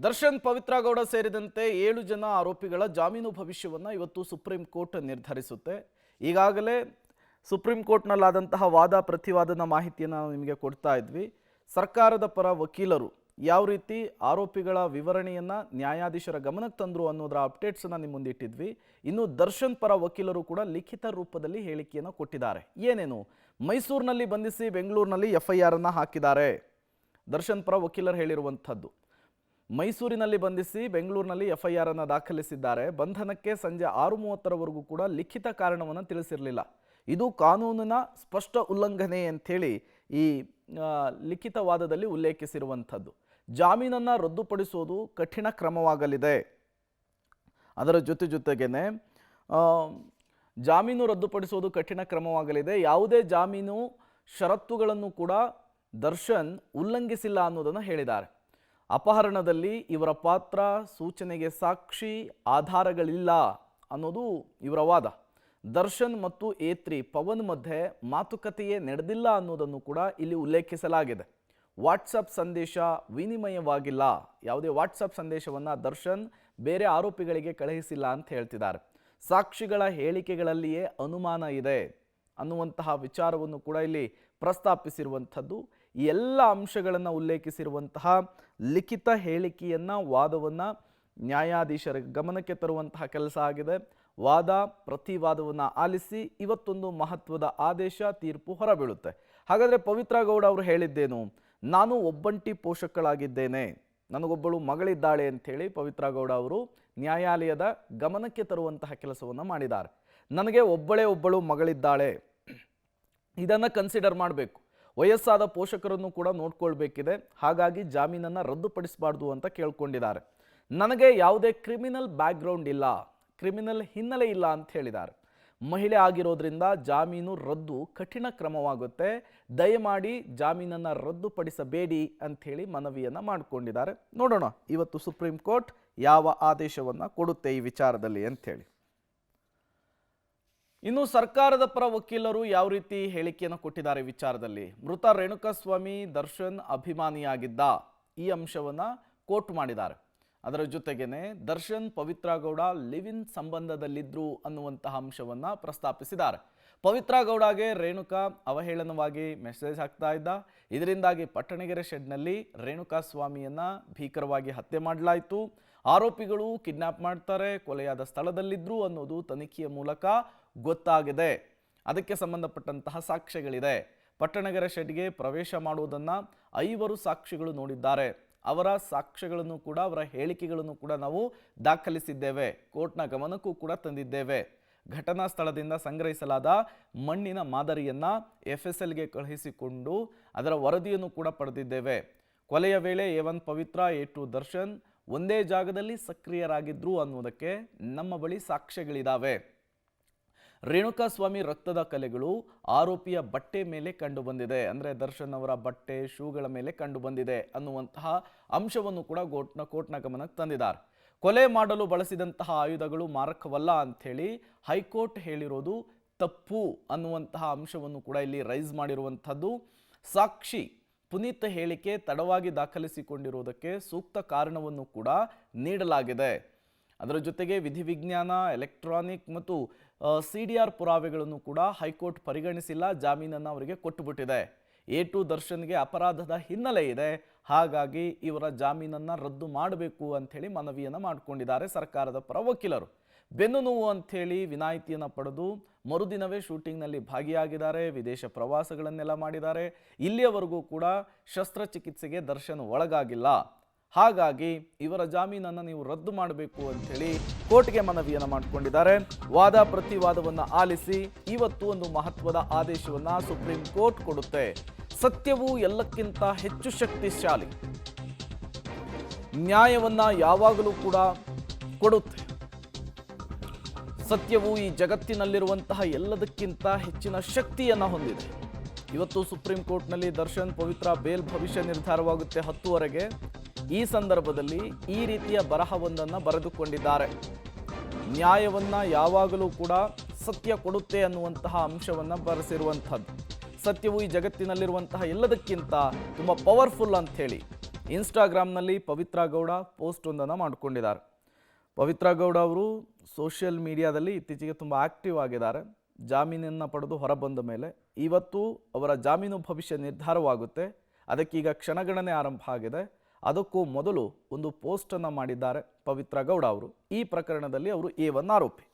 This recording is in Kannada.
ದರ್ಶನ್ ಪವಿತ್ರ ಗೌಡ ಸೇರಿದಂತೆ 7 ಜನ ಆರೋಪಿಗಳ ಜಾಮೀನು ಭವಿಷ್ಯವನ್ನು ಇವತ್ತು ಸುಪ್ರೀಂ ಕೋರ್ಟ್ ನಿರ್ಧರಿಸುತ್ತೆ. ಈಗಾಗಲೇ ಸುಪ್ರೀಂ ಕೋರ್ಟ್ನಲ್ಲಾದಂತಹ ವಾದ ಪ್ರತಿವಾದನ ಮಾಹಿತಿಯನ್ನು ನಾವು ನಿಮಗೆ ಕೊಡ್ತಾ ಇದ್ವಿ. ಸರ್ಕಾರದ ಪರ ವಕೀಲರು ಯಾವ ರೀತಿ ಆರೋಪಿಗಳ ವಿವರಣೆಯನ್ನು ನ್ಯಾಯಾಧೀಶರ ಗಮನಕ್ಕೆ ತಂದರು ಅನ್ನೋದರ ಅಪ್ಡೇಟ್ಸನ್ನು ನಿಮ್ಮ ಮುಂದೆ ಇಟ್ಟಿದ್ವಿ. ಇನ್ನು ದರ್ಶನ್ ಪರ ವಕೀಲರು ಕೂಡ ಲಿಖಿತ ರೂಪದಲ್ಲಿ ಹೇಳಿಕೆಯನ್ನು ಕೊಟ್ಟಿದ್ದಾರೆ. ಏನೇನು? ಮೈಸೂರಿನಲ್ಲಿ ಬಂಧಿಸಿ ಬೆಂಗಳೂರಿನಲ್ಲಿ FIR ಅನ್ನು ಹಾಕಿದ್ದಾರೆ. ದರ್ಶನ್ ಪರ ವಕೀಲರು ಹೇಳಿರುವಂಥದ್ದು, ಮೈಸೂರಿನಲ್ಲಿ ಬಂಧಿಸಿ ಬೆಂಗಳೂರಿನಲ್ಲಿ FIR ಅನ್ನು ದಾಖಲಿಸಿದ್ದಾರೆ. ಬಂಧನಕ್ಕೆ ಸಂಜೆ 6:30ರವರೆಗೂ ಕೂಡ ಲಿಖಿತ ಕಾರಣವನ್ನು ತಿಳಿಸಿರಲಿಲ್ಲ. ಇದು ಕಾನೂನಿನ ಸ್ಪಷ್ಟ ಉಲ್ಲಂಘನೆ ಅಂಥೇಳಿ ಈ ಲಿಖಿತವಾದದಲ್ಲಿ ಉಲ್ಲೇಖಿಸಿರುವಂಥದ್ದು. ಜಾಮೀನನ್ನು ರದ್ದುಪಡಿಸೋದು ಕಠಿಣ ಕ್ರಮವಾಗಲಿದೆ. ಅದರ ಜೊತೆಗೇನೆ ಜಾಮೀನು ರದ್ದುಪಡಿಸೋದು ಕಠಿಣ ಕ್ರಮವಾಗಲಿದೆ. ಯಾವುದೇ ಜಾಮೀನು ಷರತ್ತುಗಳನ್ನು ಕೂಡ ದರ್ಶನ್ ಉಲ್ಲಂಘಿಸಿಲ್ಲ ಅನ್ನೋದನ್ನು ಹೇಳಿದ್ದಾರೆ. ಅಪಹರಣದಲ್ಲಿ ಇವರ ಪಾತ್ರ, ಸೂಚನೆಗೆ ಸಾಕ್ಷಿ, ಆಧಾರಗಳಿಲ್ಲ ಅನ್ನೋದು ಇವರ ವಾದ. ದರ್ಶನ್ ಮತ್ತು A3 ಪವನ್ ಮಧ್ಯೆ ಮಾತುಕತೆಯೇ ನಡೆದಿಲ್ಲ ಅನ್ನೋದನ್ನು ಕೂಡ ಇಲ್ಲಿ ಉಲ್ಲೇಖಿಸಲಾಗಿದೆ. ವಾಟ್ಸಪ್ ಸಂದೇಶ ವಿನಿಮಯವಾಗಿಲ್ಲ. ಯಾವುದೇ ವಾಟ್ಸಪ್ ಸಂದೇಶವನ್ನು ದರ್ಶನ್ ಬೇರೆ ಆರೋಪಿಗಳಿಗೆ ಕಳುಹಿಸಿಲ್ಲ ಅಂತ ಹೇಳ್ತಿದ್ದಾರೆ. ಸಾಕ್ಷಿಗಳ ಹೇಳಿಕೆಗಳಲ್ಲಿಯೇ ಅನುಮಾನ ಇದೆ ಅನ್ನುವಂತಹ ವಿಚಾರವನ್ನು ಕೂಡ ಇಲ್ಲಿ ಪ್ರಸ್ತಾಪಿಸಿರುವಂಥದ್ದು. ಈ ಎಲ್ಲ ಅಂಶಗಳನ್ನು ಉಲ್ಲೇಖಿಸಿರುವಂತಹ ಲಿಖಿತ ಹೇಳಿಕೆಯನ್ನು, ವಾದವನ್ನು ನ್ಯಾಯಾಧೀಶರ ಗಮನಕ್ಕೆ ತರುವಂತಹ ಕೆಲಸ ಆಗಿದೆ. ವಾದ ಪ್ರತಿವಾದವನ್ನು ಆಲಿಸಿ ಇವತ್ತೊಂದು ಮಹತ್ವದ ಆದೇಶ, ತೀರ್ಪು ಹೊರಬೀಳುತ್ತೆ. ಹಾಗಾದರೆ ಪವಿತ್ರ ಗೌಡ ಅವರು ಹೇಳಿದ್ದೇನು? ನಾನು ಒಬ್ಬಂಟಿ ಪೋಷಕಳಾಗಿದ್ದೇನೆ, ನನಗೊಬ್ಬಳು ಮಗಳಿದ್ದಾಳೆ ಅಂಥೇಳಿ ಪವಿತ್ರ ಗೌಡ ಅವರು ನ್ಯಾಯಾಲಯದ ಗಮನಕ್ಕೆ ತರುವಂತಹ ಕೆಲಸವನ್ನು ಮಾಡಿದ್ದಾರೆ. ನನಗೆ ಒಬ್ಬಳು ಮಗಳಿದ್ದಾಳೆ, ಇದನ್ನು ಕನ್ಸಿಡರ್ ಮಾಡಬೇಕು. ವಯಸ್ಸಾದ ಪೋಷಕರನ್ನು ಕೂಡ ನೋಡ್ಕೊಳ್ಬೇಕಿದೆ. ಹಾಗಾಗಿ ಜಾಮೀನನ್ನು ರದ್ದುಪಡಿಸಬಾರ್ದು ಅಂತ ಕೇಳ್ಕೊಂಡಿದ್ದಾರೆ. ನನಗೆ ಯಾವುದೇ ಕ್ರಿಮಿನಲ್ ಬ್ಯಾಕ್ಗ್ರೌಂಡ್ ಇಲ್ಲ, ಕ್ರಿಮಿನಲ್ ಹಿನ್ನೆಲೆ ಇಲ್ಲ ಅಂತ ಹೇಳಿದ್ದಾರೆ. ಮಹಿಳೆ ಆಗಿರೋದ್ರಿಂದ ಜಾಮೀನು ರದ್ದು ಕಠಿಣ ಕ್ರಮವಾಗುತ್ತೆ. ದಯಮಾಡಿ ಜಾಮೀನನ್ನು ರದ್ದುಪಡಿಸಬೇಡಿ ಅಂಥೇಳಿ ಮನವಿಯನ್ನು ಮಾಡಿಕೊಂಡಿದ್ದಾರೆ. ನೋಡೋಣ ಇವತ್ತು ಸುಪ್ರೀಂ ಕೋರ್ಟ್ ಯಾವ ಆದೇಶವನ್ನು ಕೊಡುತ್ತೆ ಈ ವಿಚಾರದಲ್ಲಿ ಅಂಥೇಳಿ. ಇನ್ನು ಸರ್ಕಾರದ ಪರ ವಕೀಲರು ಯಾವ ರೀತಿ ಹೇಳಿಕೆಯನ್ನು ಕೊಟ್ಟಿದ್ದಾರೆ ವಿಚಾರದಲ್ಲಿ? ಮೃತ ರೇಣುಕಾಸ್ವಾಮಿ ದರ್ಶನ್ ಅಭಿಮಾನಿಯಾಗಿದ್ದ, ಈ ಅಂಶವನ್ನು ಕೋಟ್ ಮಾಡಿದ್ದಾರೆ. ಅದರ ಜೊತೆಗೇನೆ ದರ್ಶನ್ ಪವಿತ್ರ ಗೌಡ ಲಿವ್ ಇನ್ ಸಂಬಂಧದಲ್ಲಿದ್ದರು ಅನ್ನುವಂತಹ ಅಂಶವನ್ನು ಪ್ರಸ್ತಾಪಿಸಿದ್ದಾರೆ. ಪವಿತ್ರ ಗೌಡಗೆ ರೇಣುಕಾ ಅವಹೇಳನವಾಗಿ ಮೆಸೇಜ್ ಹಾಕ್ತಾ ಇದ್ದ. ಇದರಿಂದಾಗಿ ಪಟ್ಟಣಗೆರೆ ಶೆಡ್ನಲ್ಲಿ ರೇಣುಕಾಸ್ವಾಮಿಯನ್ನು ಭೀಕರವಾಗಿ ಹತ್ಯೆ ಮಾಡಲಾಯಿತು. ಆರೋಪಿಗಳು ಕಿಡ್ನಾಪ್ ಮಾಡ್ತಾರೆ, ಕೊಲೆಯಾದ ಸ್ಥಳದಲ್ಲಿದ್ದರು ಅನ್ನೋದು ತನಿಖೆಯ ಮೂಲಕ ಗೊತ್ತಾಗಿದೆ. ಅದಕ್ಕೆ ಸಂಬಂಧಪಟ್ಟಂತಹ ಸಾಕ್ಷ್ಯಗಳಿದೆ. ಪಟ್ಟಣಗೆರೆ ಶೆಡ್ಗೆ ಪ್ರವೇಶ ಮಾಡುವುದನ್ನು 5 ಸಾಕ್ಷಿಗಳು ನೋಡಿದ್ದಾರೆ. ಅವರ ಸಾಕ್ಷ್ಯಗಳನ್ನು ಕೂಡ, ಅವರ ಹೇಳಿಕೆಗಳನ್ನು ಕೂಡ ನಾವು ದಾಖಲಿಸಿದ್ದೇವೆ, ಕೋರ್ಟ್ನ ಗಮನಕ್ಕೂ ಕೂಡ ತಂದಿದ್ದೇವೆ. ಘಟನಾ ಸ್ಥಳದಿಂದ ಸಂಗ್ರಹಿಸಲಾದ ಮಣ್ಣಿನ ಮಾದರಿಯನ್ನು FSLಗೆ ಕಳುಹಿಸಿಕೊಂಡು ಅದರ ವರದಿಯನ್ನು ಕೂಡ ಪಡೆದಿದ್ದೇವೆ. ಕೊಲೆಯ ವೇಳೆ A1 ಪವಿತ್ರ, A2 ದರ್ಶನ್ ಒಂದೇ ಜಾಗದಲ್ಲಿ ಸಕ್ರಿಯರಾಗಿದ್ರು ಅನ್ನೋದಕ್ಕೆ ನಮ್ಮ ಬಳಿ ಸಾಕ್ಷ್ಯಗಳಿದ್ದಾವೆ. ರೇಣುಕಾಸ್ವಾಮಿ ರಕ್ತದ ಕಲೆಗಳು ಆರೋಪಿಯ ಬಟ್ಟೆ ಮೇಲೆ ಕಂಡು ಬಂದಿದೆ, ಅಂದರೆ ದರ್ಶನ್ ಅವರ ಬಟ್ಟೆ, ಶೂಗಳ ಮೇಲೆ ಕಂಡು ಬಂದಿದೆ ಅನ್ನುವಂತಹ ಅಂಶವನ್ನು ಕೂಡ ಕೋರ್ಟ್ನ ಗಮನಕ್ಕೆ ತಂದಿದ್ದಾರೆ. ಕೊಲೆ ಮಾಡಲು ಬಳಸಿದಂತಹ ಆಯುಧಗಳು ಮಾರಕವಲ್ಲ ಅಂಥೇಳಿ ಹೈಕೋರ್ಟ್ ಹೇಳಿರೋದು ತಪ್ಪು ಅನ್ನುವಂತಹ ಅಂಶವನ್ನು ಕೂಡ ಇಲ್ಲಿ ರೈಸ್ ಮಾಡಿರುವಂಥದ್ದು. ಸಾಕ್ಷಿ ಪುನೀತ್ ಹೇಳಿಕೆ ತಡವಾಗಿ ದಾಖಲಿಸಿಕೊಂಡಿರುವುದಕ್ಕೆ ಸೂಕ್ತ ಕಾರಣವನ್ನು ಕೂಡ ನೀಡಲಾಗಿದೆ. ಅದರ ಜೊತೆಗೆ ವಿಧಿವಿಜ್ಞಾನ, ಎಲೆಕ್ಟ್ರಾನಿಕ್ ಮತ್ತು CDR ಪುರಾವೆಗಳನ್ನು ಕೂಡ ಹೈಕೋರ್ಟ್ ಪರಿಗಣಿಸಿಲ್ಲ, ಜಾಮೀನನ್ನು ಅವರಿಗೆ ಕೊಟ್ಟುಬಿಟ್ಟಿದೆ. A2 ದರ್ಶನ್ಗೆ ಅಪರಾಧದ ಹಿನ್ನೆಲೆ ಇದೆ, ಹಾಗಾಗಿ ಇವರ ಜಾಮೀನನ್ನು ರದ್ದು ಮಾಡಬೇಕು ಅಂಥೇಳಿ ಮನವಿಯನ್ನು ಮಾಡಿಕೊಂಡಿದ್ದಾರೆ ಸರ್ಕಾರದ ಪರ ವಕೀಲರು. ಬೆನ್ನು ನೋವು ಅಂಥೇಳಿ ವಿನಾಯಿತಿಯನ್ನು ಪಡೆದು ಮರುದಿನವೇ ಶೂಟಿಂಗ್ನಲ್ಲಿ ಭಾಗಿಯಾಗಿದ್ದಾರೆ, ವಿದೇಶ ಪ್ರವಾಸಗಳನ್ನೆಲ್ಲ ಮಾಡಿದ್ದಾರೆ. ಇಲ್ಲಿಯವರೆಗೂ ಕೂಡ ಶಸ್ತ್ರಚಿಕಿತ್ಸೆಗೆ ದರ್ಶನ್ ಒಳಗಾಗಿಲ್ಲ. ಹಾಗಾಗಿ ಇವರ ಜಾಮೀನನ್ನು ನೀವು ರದ್ದು ಮಾಡಬೇಕು ಅಂಥೇಳಿ ಕೋರ್ಟ್ಗೆ ಮನವಿಯನ್ನು ಮಾಡಿಕೊಂಡಿದ್ದಾರೆ. ವಾದ ಪ್ರತಿವಾದವನ್ನು ಆಲಿಸಿ ಇವತ್ತು ಒಂದು ಮಹತ್ವದ ಆದೇಶವನ್ನು ಸುಪ್ರೀಂ ಕೋರ್ಟ್ ಕೊಡುತ್ತೆ. ಸತ್ಯವು ಎಲ್ಲಕ್ಕಿಂತ ಹೆಚ್ಚು ಶಕ್ತಿಶಾಲಿ, ನ್ಯಾಯವನ್ನ ಯಾವಾಗಲೂ ಕೂಡ ಕೊಡುತ್ತೆ. ಸತ್ಯವು ಈ ಜಗತ್ತಿನಲ್ಲಿರುವಂತಹ ಎಲ್ಲದಕ್ಕಿಂತ ಹೆಚ್ಚಿನ ಶಕ್ತಿಯನ್ನು ಹೊಂದಿದೆ. ಇವತ್ತು ಸುಪ್ರೀಂ ಕೋರ್ಟ್ನಲ್ಲಿ ದರ್ಶನ್ ಪವಿತ್ರ ಬೇಲ್ ಭವಿಷ್ಯ ನಿರ್ಧಾರವಾಗುತ್ತೆ 10ವರೆಗೆ. ಈ ಸಂದರ್ಭದಲ್ಲಿ ಈ ರೀತಿಯ ಬರಹವೊಂದನ್ನು ಬರೆದುಕೊಂಡಿದ್ದಾರೆ. ನ್ಯಾಯವನ್ನ ಯಾವಾಗಲೂ ಕೂಡ ಸತ್ಯ ಕೊಡುತ್ತೆ ಅನ್ನುವಂತಹ ಅಂಶವನ್ನು ಬರೆಸಿರುವಂಥದ್ದು. ಸತ್ಯವು ಈ ಜಗತ್ತಿನಲ್ಲಿರುವಂತಹ ಎಲ್ಲದಕ್ಕಿಂತ ತುಂಬ ಪವರ್ಫುಲ್ ಅಂಥೇಳಿ ಇನ್ಸ್ಟಾಗ್ರಾಮ್ನಲ್ಲಿ ಪವಿತ್ರ ಗೌಡ ಪೋಸ್ಟ್ ಒಂದನ್ನು ಮಾಡಿಕೊಂಡಿದ್ದಾರೆ. ಪವಿತ್ರ ಗೌಡ ಅವರು ಸೋಷಿಯಲ್ ಮೀಡಿಯಾದಲ್ಲಿ ಇತ್ತೀಚೆಗೆ ತುಂಬ ಆಕ್ಟಿವ್ ಆಗಿದ್ದಾರೆ. ಜಾಮೀನನ್ನು ಪಡೆದು ಹೊರಬಂದ ಮೇಲೆ ಇವತ್ತು ಅವರ ಜಾಮೀನು ಭವಿಷ್ಯ ನಿರ್ಧಾರವಾಗುತ್ತೆ. ಅದಕ್ಕೀಗ ಕ್ಷಣಗಣನೆ ಆರಂಭ ಆಗಿದೆ. ಅದಕ್ಕೂ ಮೊದಲು ಒಂದು ಪೋಸ್ಟನ್ನು ಮಾಡಿದ್ದಾರೆ ಪವಿತ್ರ ಗೌಡ ಅವರು. ಈ ಪ್ರಕರಣದಲ್ಲಿ ಅವರು A1 ಆರೋಪಿ.